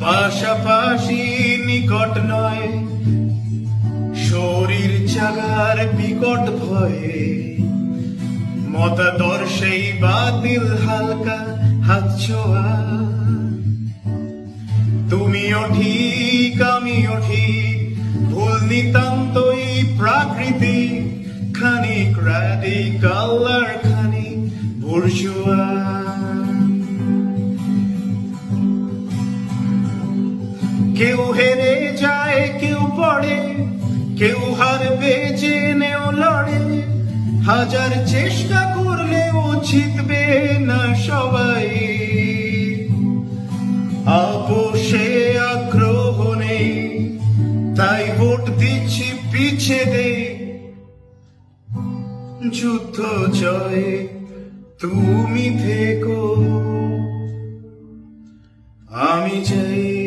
পাশাপাশি নিকট নয়, শরীর জাগার বিকট ভয়ে, মতাদর্শেই বাতিল হালকা হাত ছোঁয়া। তুমিও ঠিক আমিও ঠিক, ভুল নিতান্তই প্রাকৃতি, খানিক রাডিকাল আর খানিক বুর্জোয়া। কেউ হেরে যায় কেউ পড়ে, কেউ হারবে জেনেও লড়ে, হাজার চেষ্টা করলেও জিতবে না সবাই। আপোষে আগ্রহ নেই, তাই ভোট দিচ্ছি পিছে দে, যুদ্ধ জয়ে তুমি থেকো, আমি চাই